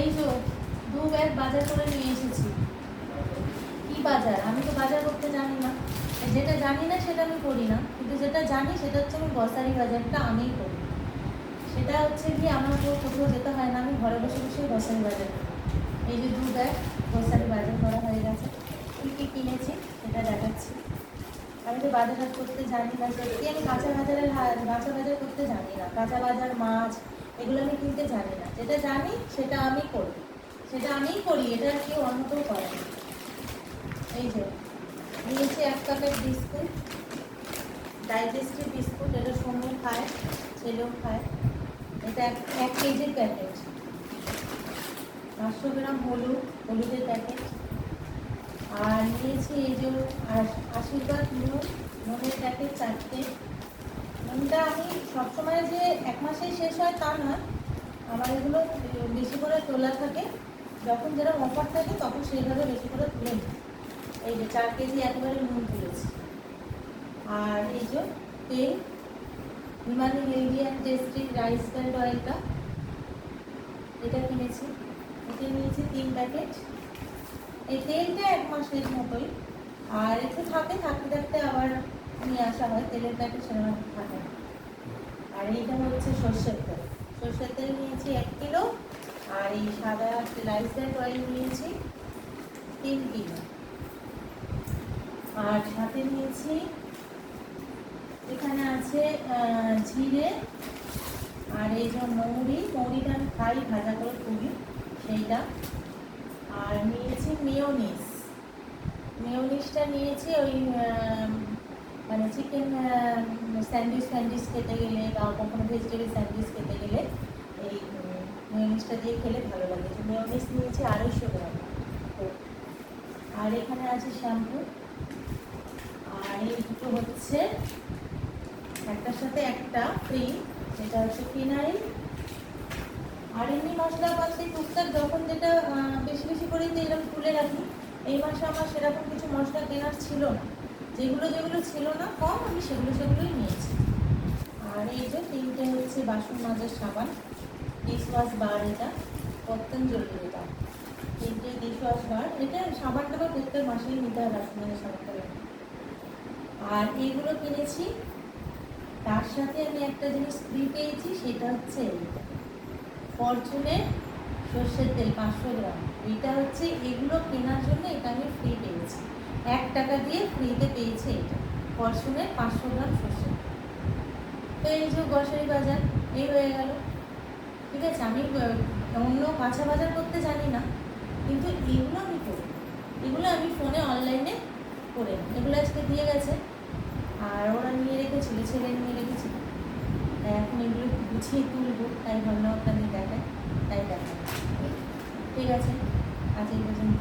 এই যে 2 ব্যাগ বাজার করে নিয়ে এসেছি। কি বাজার? আমি তো বাজার করতে জানি না। যেটা জানি না সেটা আমি করি না, কিন্তু যেটা জানি সেটা হচ্ছে আমি গ্রসারি বাজারটা আমিই করি। সেটা হচ্ছে কি আমার তো কোথাও যেতে হয় না, আমি ঘরে বসে বসে গ্রসারি বাজার করি। এই যে 2 ব্যাগ গ্রসারি বাজার করা হয়ে গেছে। কী কী কিনেছি সেটা দেখাচ্ছি। আমি তো বাজার হাট করতে জানি না, সত্যি আমি কাঁচা বাজার করতে জানি না। কাঁচা বাজার, মাছ এগুলো আমি কিনতে জানি না। যেটা জানি সেটা আমি করি, এটা আর কেউ অন্য কেউ করে না। এই যে নিয়েছি 1 প্যাকেট বিস্কুট, ডাইজেস্টিভ বিস্কুট। এটা সোনু খায়, ছেলেও খায়। এটা 1 কেজির প্যাকেট। 500 গ্রাম হলুদের প্যাকেট। আর নিয়েছি এই যে আশীর্বাদ নুনের প্যাকেট 4টে। নুনটা আমি সবসময় যে 1 মাসেই শেষ হয় তা না, আমার এগুলো বেশি করে তোলা থাকে। যখন যেরকম অফার থাকে তখন সেইভাবে বেশি করে তুলে নিই। এই যে 4 কেজি একেবারে নুন তুলেছি। আর এই যে তেল, Himani healthy and tasty rice brand অয়েলটা, এটা কিনেছি। এটা নিয়েছি 3 প্যাকেট। এই তেলটা 1 মাসের মতোই, আর একটু থাকতে থাকতে আবার নিয়ে আসা হয়। তেলের প্যাকেট সেরকম থাকে না। আর এইটা হচ্ছে সর্ষের তেল নিয়েছি 1 কিলো। আর এই সাদা রাইস ব্র্যান্ড অয়েল নিয়েছি 3 কিলো। আর সাথে নিয়েছি, এখানে আছে জিরে, আর এই যে মৌরিটা আমি খাই ভাজা করে খুবই, সেইটা। আর নিয়েছি মেয়োনিজটা নিয়েছি ওই মানে চিকেন স্যান্ডউইচ খেতে গেলে বা কখনো ভেজিটেবল স্যান্ডউইচ খেতে গেলে এই মেয়োনিজটা দিয়ে খেলে ভালো লাগে। মেয়োনিজ নিয়েছি 250 গ্রাম। আর এখানে আছে শ্যাম্পু। আর এই দুটো হচ্ছে একটার সাথে একটা ফ্রি, এটা হচ্ছে ফিনাইল। আর এমনি মশলাপাতি টুকটাক যখন যেটা বেশি বেশি করে এরকম তুলে রাখি। এই মাসে আমার সেরকম কিছু মশলা কেনার ছিল না, যেগুলো ছিল না কম, আমি সেগুলোই নিয়েছি। আর এই যে 3টে হচ্ছে বাসন মাজার সাবান, ডিশওয়াশ বার, এটা পতঞ্জলি, এটা 3টে ডিশওয়াশ বার। এটা সাবানটা প্রত্যেক মাসেই নিতে হয়, বাসন মাজার সাবানটা। আর এইগুলো কিনেছি। তার সাথে আমি একটা জিনিস ফ্রি পেয়েছি, সেটা হচ্ছে এইটা ফরচুনের সর্ষের তেল 500 গ্রাম। এটা হচ্ছে এগুলো কেনার জন্য এটা আমি ফ্রি পেয়েছি, 1 টাকা দিয়ে ফ্রিতে পেয়েছি এটা, ফরচুনের 500 গ্রাম সর্ষের। তো এই যে গ্রসারি বাজার এই হয়ে গেল। ঠিক আছে, আমি অন্য কাঁচা বাজার করতে জানি না, কিন্তু এগুলো আমি করি। এগুলো আমি ফোনে অনলাইনে করে, এগুলো আজকে দিয়ে গেছে। আর ওরা নিয়ে রেখেছিল, ছেলে নিয়ে রেখেছিল। এখন এগুলো গুছিয়ে তুলবো, তাই ভাবলাম আপনাদের দেখায়, তাই দেখায়। ঠিক আছে, আজ এই পর্যন্ত।